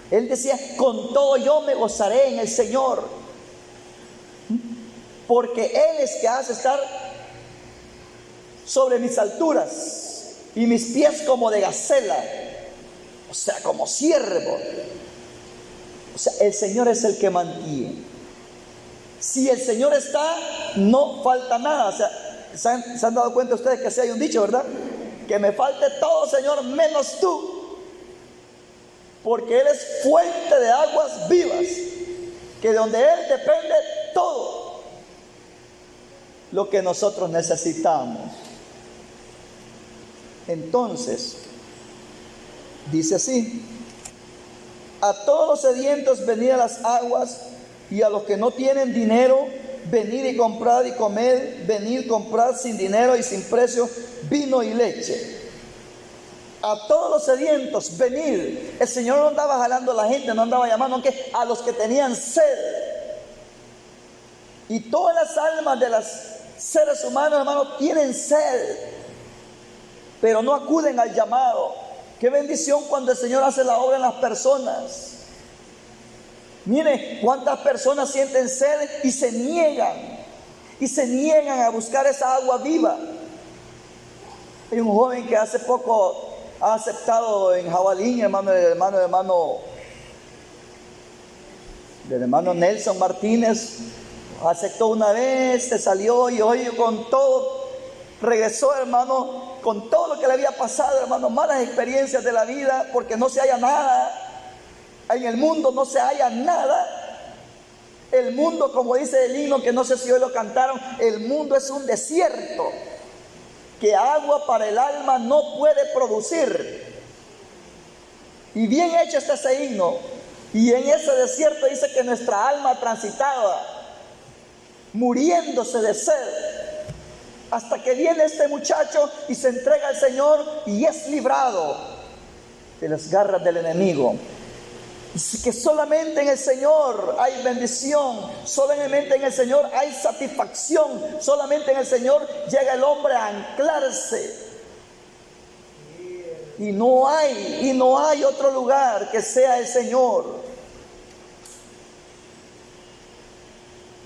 Él decía: con todo yo me gozaré en el Señor, porque Él es que hace estar sobre mis alturas y mis pies como de gacela, o sea, como ciervo. O sea, el Señor es el que mantiene. Si el Señor está, no falta nada. O sea, ¿se han dado cuenta ustedes que si hay un dicho, verdad? Que me falte todo, Señor, menos tú. Porque Él es fuente de aguas vivas, que de donde Él depende todo lo que nosotros necesitamos. Entonces, dice así: a todos los sedientos venid a las aguas, y a los que no tienen dinero, venid y comprad y comed. Venid, comprad sin dinero y sin precio vino y leche. A todos los sedientos, venid. El Señor no andaba jalando a la gente, no andaba llamando, aunque a los que tenían sed. Y todas las almas de los seres humanos, hermanos, tienen sed, pero no acuden al llamado. Qué bendición cuando el Señor hace la obra en las personas. Mire cuántas personas sienten sed y se niegan a buscar esa agua viva. Hay un joven que hace poco ha aceptado en Jabalín, el hermano Nelson Martínez, aceptó una vez, se salió y hoy con todo, regresó, hermano, con todo lo que le había pasado, hermano, malas experiencias de la vida, porque no se halla nada, en el mundo no se halla nada. El mundo, como dice el himno, que no sé si hoy lo cantaron, el mundo es un desierto que agua para el alma no puede producir. Y bien hecho está ese himno. Y en ese desierto dice que nuestra alma transitaba, muriéndose de sed, hasta que viene este muchacho y se entrega al Señor y es librado de las garras del enemigo. Dice que solamente en el Señor hay bendición, solamente en el Señor hay satisfacción, solamente en el Señor llega el hombre a anclarse. Y no hay otro lugar que sea el Señor.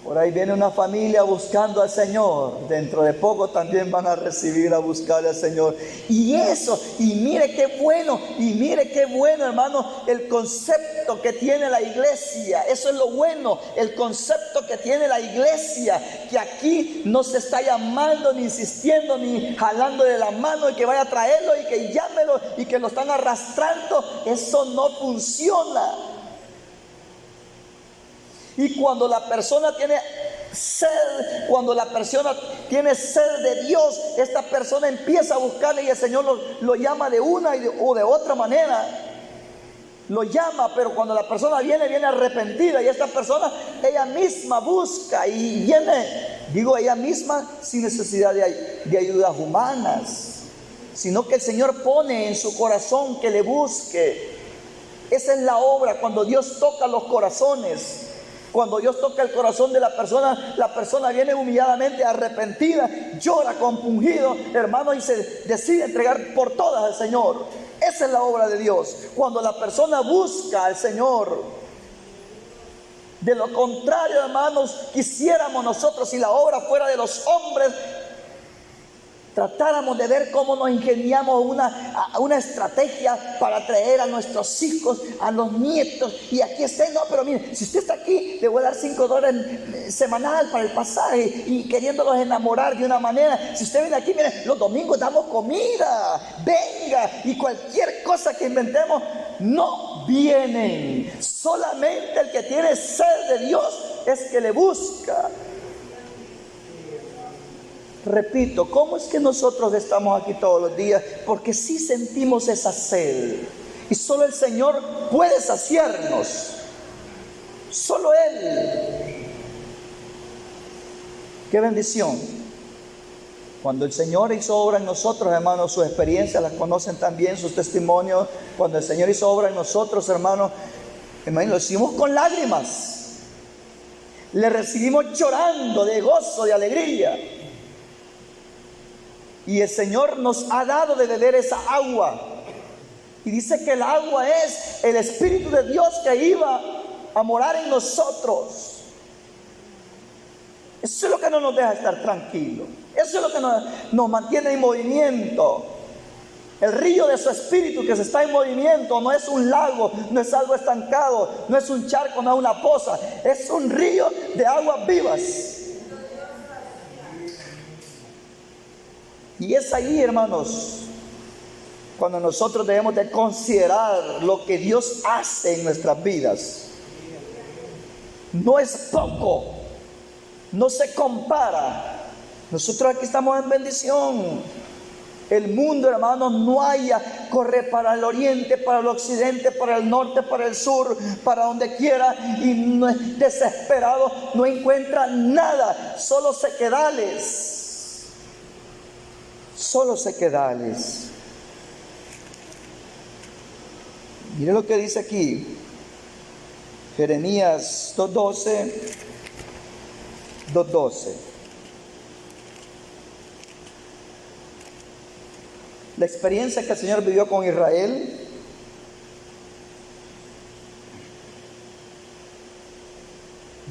Por ahí viene una familia buscando al Señor. Dentro de poco también van a recibir a buscar al Señor. Y mire qué bueno, hermano, el concepto que tiene la iglesia. Eso es lo bueno, el concepto que tiene la iglesia. Que aquí no se está llamando, ni insistiendo, ni jalando de la mano y que vaya a traerlo y que llámelo y que lo están arrastrando. Eso no funciona. Y cuando la persona tiene sed, de Dios, esta persona empieza a buscarle y el Señor lo llama de una o de otra manera. Lo llama, pero cuando la persona viene arrepentida y esta persona, ella misma busca y viene, ella misma sin necesidad de ayudas humanas, sino que el Señor pone en su corazón que le busque. Esa es la obra, cuando Dios toca los corazones. Cuando Dios toca el corazón de la persona viene humilladamente arrepentida, llora compungido, hermano, y se decide entregar por todas al Señor. Esa es la obra de Dios. Cuando la persona busca al Señor. De lo contrario, hermanos, quisiéramos nosotros, si la obra fuera de los hombres, tratáramos de ver cómo nos ingeniamos una estrategia para traer a nuestros hijos, a los nietos. Y aquí está, no, pero mire, si usted está aquí, le voy a dar $5 semanal para el pasaje y queriéndolos enamorar de una manera. Si usted viene aquí, mire, los domingos damos comida, venga, y cualquier cosa que inventemos, no vienen. Solamente el que tiene sed de Dios es que le busca. Repito, ¿cómo es que nosotros estamos aquí todos los días? Porque sí sentimos esa sed. Y solo el Señor puede saciarnos. Solo Él. ¡Qué bendición! Cuando el Señor hizo obra en nosotros, hermanos, sus experiencias las conocen también, sus testimonios. Cuando el Señor hizo obra en nosotros, hermanos, lo hicimos con lágrimas. Le recibimos llorando de gozo, de alegría. Y el Señor nos ha dado de beber esa agua. Y dice que el agua es el Espíritu de Dios que iba a morar en nosotros. Eso es lo que no nos deja estar tranquilos. Eso es lo que nos mantiene en movimiento. El río de su Espíritu que se está en movimiento no es un lago, no es algo estancado, no es un charco, no es una poza. Es un río de aguas vivas. Y es ahí, hermanos, cuando nosotros debemos de considerar lo que Dios hace en nuestras vidas. No es poco, no se compara. Nosotros aquí estamos en bendición. El mundo, hermanos, no haya, corre para el oriente, para el occidente, para el norte, para el sur, para donde quiera, y no es desesperado, no encuentra nada, solo sequedales. Solo sequedales. Mire lo que dice aquí Jeremías 2:12. La experiencia que el Señor vivió con Israel,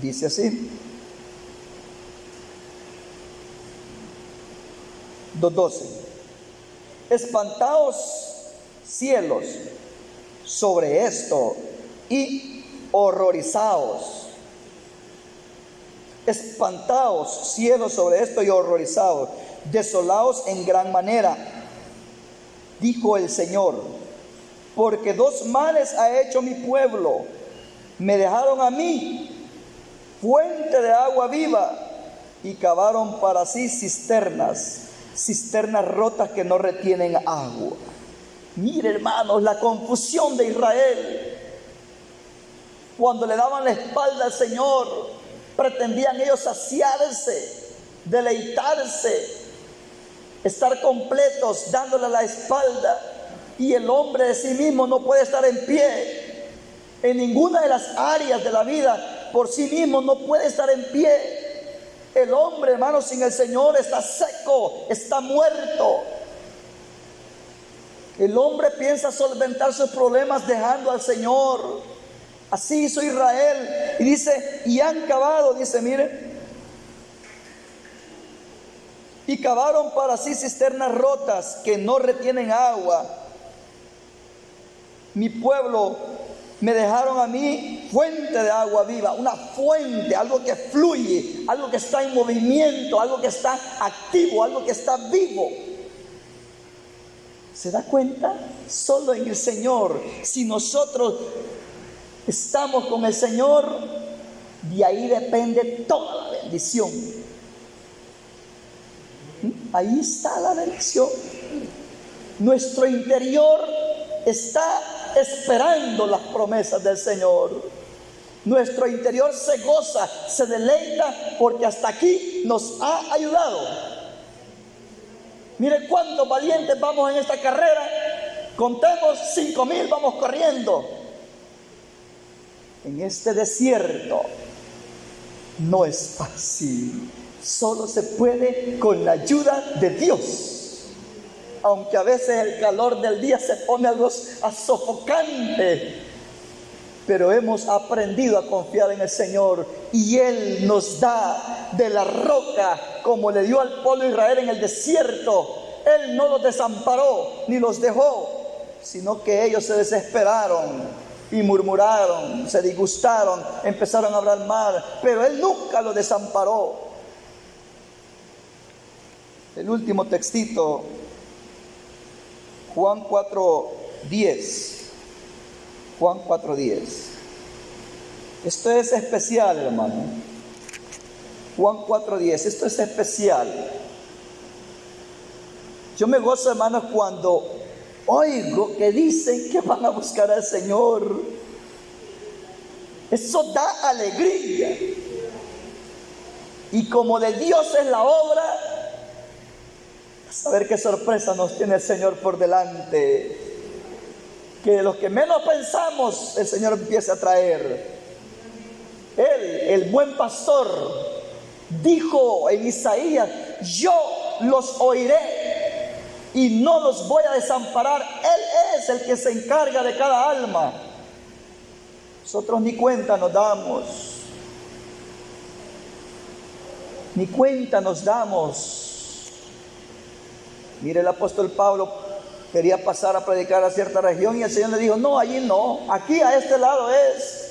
dice así: 2:12. Espantaos cielos sobre esto y horrorizaos. Espantaos cielos sobre esto y horrorizaos. Desolaos en gran manera, dijo el Señor, porque dos males ha hecho mi pueblo. Me dejaron a mí fuente de agua viva y cavaron para sí cisternas rotas que no retienen agua. Mire, hermanos, la confusión de Israel. Cuando le daban la espalda al Señor, pretendían ellos saciarse, deleitarse, estar completos dándole la espalda, y el hombre de sí mismo no puede estar en pie en ninguna de las áreas de la vida. Por sí mismo no puede estar en pie. El hombre, hermanos, sin el Señor está seco, está muerto. El hombre piensa solventar sus problemas dejando al Señor. Así hizo Israel. Y dice, y han cavado, dice, mire, y cavaron para sí cisternas rotas que no retienen agua. Mi pueblo me dejaron a mí fuente de agua viva, una fuente, algo que fluye, algo que está en movimiento, algo que está activo, algo que está vivo. ¿Se da cuenta? Solo en el Señor. Si nosotros estamos con el Señor, de ahí depende toda la bendición. Ahí está la bendición. Nuestro interior está esperando las promesas del Señor. Nuestro interior se goza, se deleita, porque hasta aquí nos ha ayudado. Mire cuántos valientes vamos en esta carrera. Contemos 5,000, vamos corriendo. En este desierto no es fácil. Solo se puede con la ayuda de Dios. Aunque a veces el calor del día se pone algo sofocante, pero hemos aprendido a confiar en el Señor, y Él nos da de la roca, como le dio al pueblo de Israel en el desierto. Él no los desamparó ni los dejó, sino que ellos se desesperaron y murmuraron, se disgustaron, empezaron a hablar mal, pero Él nunca los desamparó. El último textito, Juan 4:10. Juan 4:10. Esto es especial, hermano. Juan 4:10. Esto es especial. Yo me gozo, hermanos, cuando oigo que dicen que van a buscar al Señor. Eso da alegría. Y como de Dios es la obra, saber qué sorpresa nos tiene el Señor por delante. Que de los que menos pensamos, el Señor empieza a traer. Él, el buen pastor, dijo en Isaías: yo los oiré y no los voy a desamparar. Él es el que se encarga de cada alma. Nosotros ni cuenta nos damos. Ni cuenta nos damos. Mire, el apóstol Pablo quería pasar a predicar a cierta región y el Señor le dijo: no, allí no, aquí a este lado es.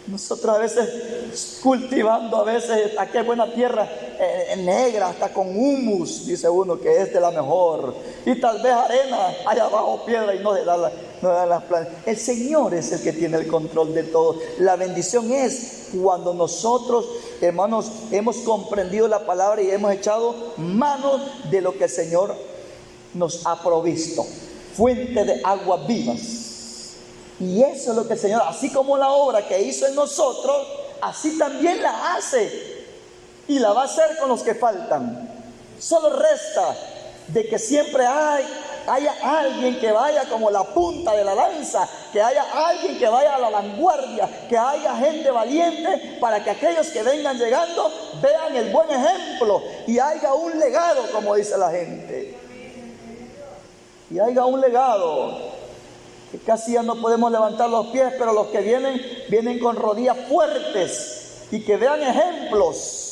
Nosotros a veces cultivando, a veces aquí hay buena tierra negra, hasta con humus, dice uno que es de la mejor, y tal vez arena, allá abajo piedra, y no le dan las plantas. El Señor es el que tiene el control de todo. La bendición es cuando nosotros, hermanos, hemos comprendido la palabra y hemos echado mano de lo que el Señor nos ha provisto, fuente de aguas vivas. Y eso es lo que el Señor, así como la obra que hizo en nosotros, así también la hace, y la va a hacer con los que faltan. Solo resta de que siempre haya alguien que vaya como la punta de la lanza, que haya alguien que vaya a la vanguardia, que haya gente valiente, para que aquellos que vengan llegando vean el buen ejemplo y haya un legado, como dice la gente. Y haya un legado. Que casi ya no podemos levantar los pies, pero los que vienen con rodillas fuertes, y que vean ejemplos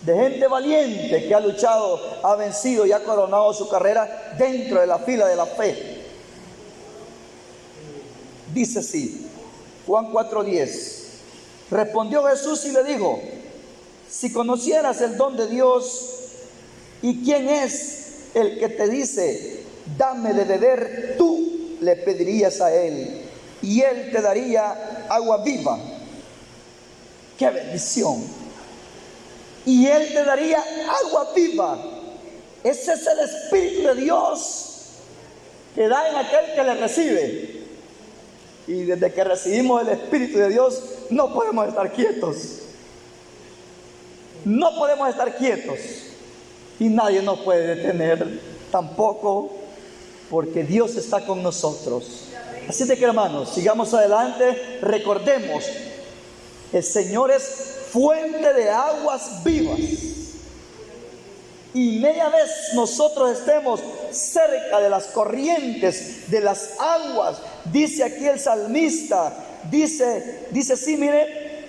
de gente valiente que ha luchado, ha vencido y ha coronado su carrera dentro de la fila de la fe. Dice así, Juan 4:10. Respondió Jesús y le dijo: si conocieras el don de Dios y quién es el que te dice, dame de beber, tú le pedirías a él y él te daría agua viva. ¡Qué bendición! Y él te daría agua viva. Ese es el Espíritu de Dios que da en aquel que le recibe. Y desde que recibimos el Espíritu de Dios, no podemos estar quietos. No podemos estar quietos. Y nadie nos puede detener tampoco, porque Dios está con nosotros. Así de que, hermanos, sigamos adelante. Recordemos, el Señor es fuente de aguas vivas. Y media vez nosotros estemos cerca de las corrientes, de las aguas, dice aquí el salmista, dice así, mire: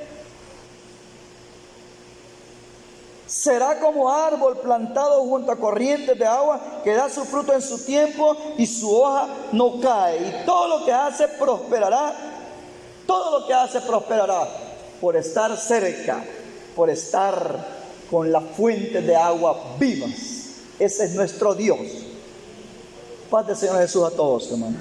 será como árbol plantado junto a corrientes de agua, que da su fruto en su tiempo y su hoja no cae. Y todo lo que hace prosperará, todo lo que hace prosperará, por estar cerca, por estar con la fuente de agua vivas. Ese es nuestro Dios. Paz del Señor Jesús a todos, hermanos.